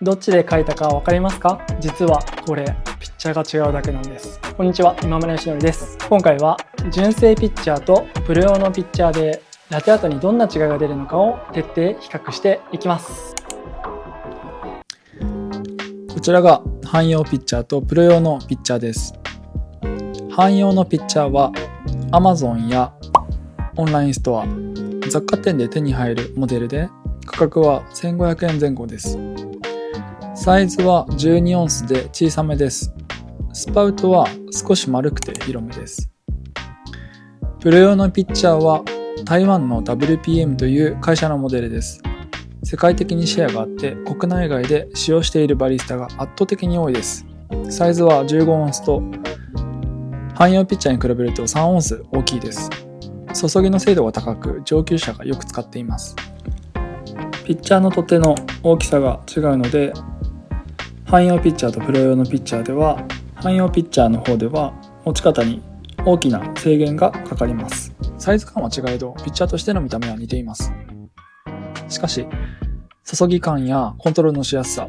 どっちで書いたか分かりますか？実はこれピッチャーが違うだけなんです。こんにちは、今村義則です。今回は純正ピッチャーとプロ用のピッチャーでラテアートにどんな違いが出るのかを徹底比較していきます。こちらが汎用ピッチャーとプロ用のピッチャーです。汎用のピッチャーは Amazon やオンラインストア、雑貨店で手に入るモデルで価格は1500円前後です。サイズは12オンスで小さめです。スパウトは少し丸くて広めです。プロ用のピッチャーは台湾の WPM という会社のモデルです。世界的にシェアがあって国内外で使用しているバリスタが圧倒的に多いです。サイズは15オンスと汎用ピッチャーに比べると3オンス大きいです。注ぎの精度が高く上級者がよく使っています。ピッチャーの取っ手の大きさが違うので汎用ピッチャーとプロ用のピッチャーでは汎用ピッチャーの方では持ち方に大きな制限がかかります。サイズ感は違えどピッチャーとしての見た目は似ています。しかし注ぎ感やコントロールのしやすさ、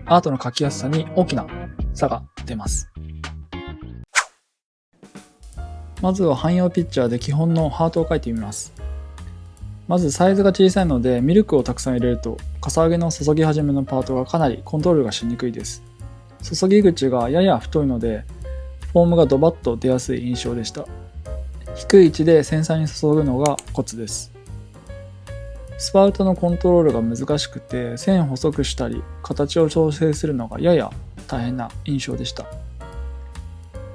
アートの描きやすさに大きな差が出ます。まずは汎用ピッチャーで基本のハートを描いてみます。まずサイズが小さいのでミルクをたくさん入れるとかさ上げの注ぎ始めのパートがかなりコントロールがしにくいです。注ぎ口がやや太いのでフォームがドバッと出やすい印象でした。低い位置で繊細に注ぐのがコツです。スパウトのコントロールが難しくて線を細くしたり形を調整するのがやや大変な印象でした。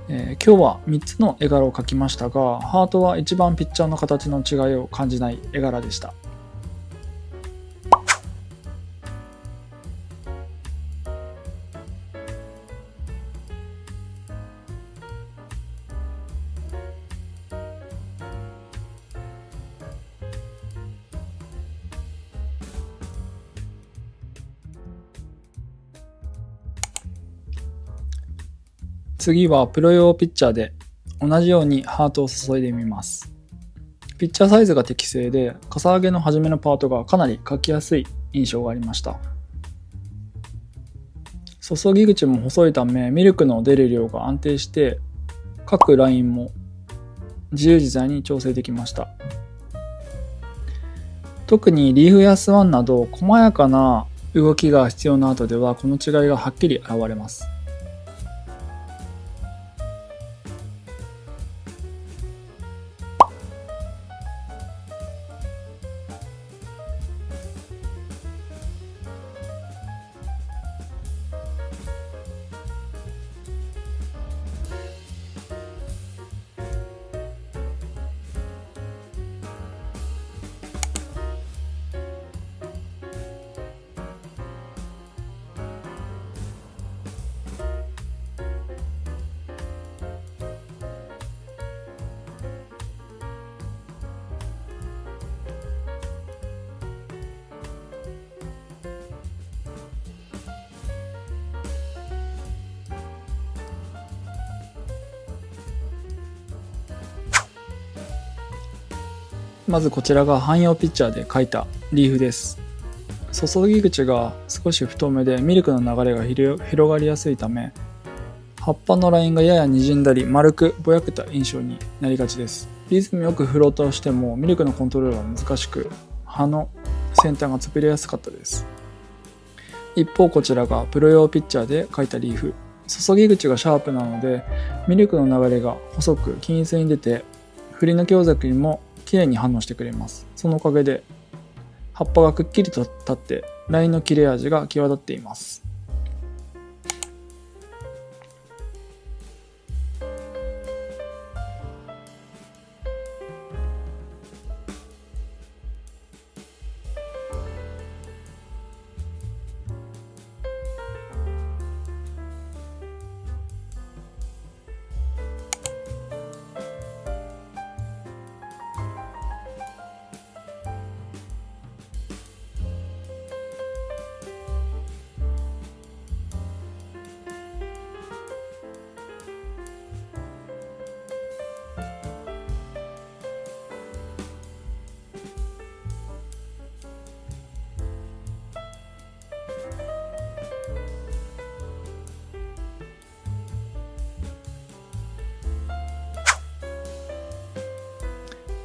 今日は3つの絵柄を描きましたが、ハートは一番ピッチャーの形の違いを感じない絵柄でした。次はプロ用ピッチャーで同じようにハートを注いでみます。ピッチャーサイズが適正でかさ上げの初めのパートがかなり描きやすい印象がありました。注ぎ口も細いためミルクの出る量が安定して各ラインも自由自在に調整できました。特にリーフやスワンなど細やかな動きが必要な後ではこの違いがはっきり現れます。まずこちらが汎用ピッチャーで描いたリーフです。注ぎ口が少し太めでミルクの流れが広がりやすいため葉っぱのラインがやや滲んだり丸くぼやけた印象になりがちです。リズムよく振ろうとしてもミルクのコントロールが難しく葉の先端が潰れやすかったです。一方こちらがプロ用ピッチャーで描いたリーフ。注ぎ口がシャープなのでミルクの流れが細く均一に出て振りの強弱にもきれいに反応してくれます。そのおかげで葉っぱがくっきりと立ってラインの切れ味が際立っています。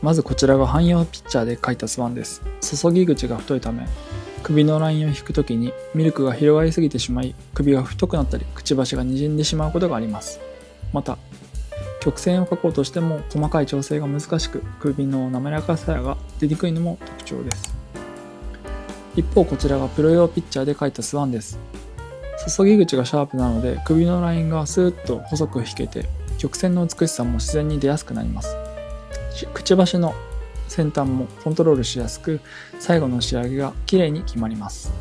まずこちらが汎用ピッチャーで描いたスワンです。注ぎ口が太いため、首のラインを引くときにミルクが広がりすぎてしまい、首が太くなったりくちばしが滲んでしまうことがあります。また曲線を描こうとしても細かい調整が難しく、首の滑らかさが出にくいのも特徴です。一方こちらがプロ用ピッチャーで描いたスワンです。注ぎ口がシャープなので首のラインがスーッと細く引けて、曲線の美しさも自然に出やすくなります。くちばしの先端もコントロールしやすく、最後の仕上げが綺麗に決まります。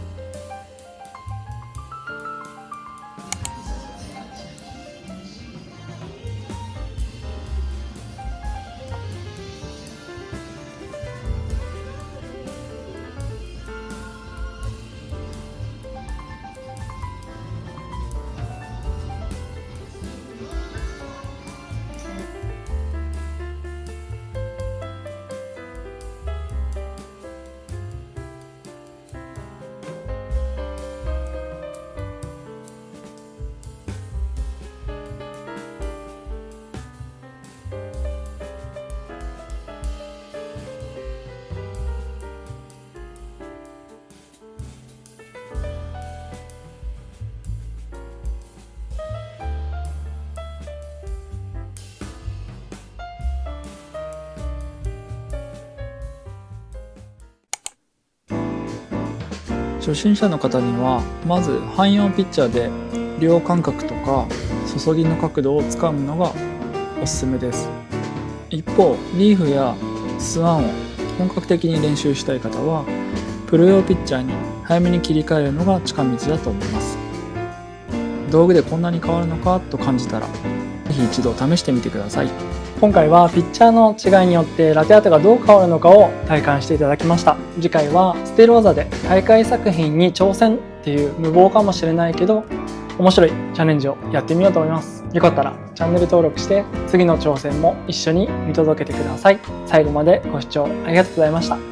初心者の方にはまず汎用ピッチャーで両間隔とか注ぎの角度をつかむのがおすすめです。一方リーフやスワンを本格的に練習したい方はプロ用ピッチャーに早めに切り替えるのが近道だと思います。道具でこんなに変わるのかと感じたらぜひ一度試してみてください。今回はピッチャーの違いによってラテアートがどう変わるのかを体感していただきました。次回はステローザで大会作品に挑戦っていう無謀かもしれないけど面白いチャレンジをやってみようと思います。よかったらチャンネル登録して次の挑戦も一緒に見届けてください。最後までご視聴ありがとうございました。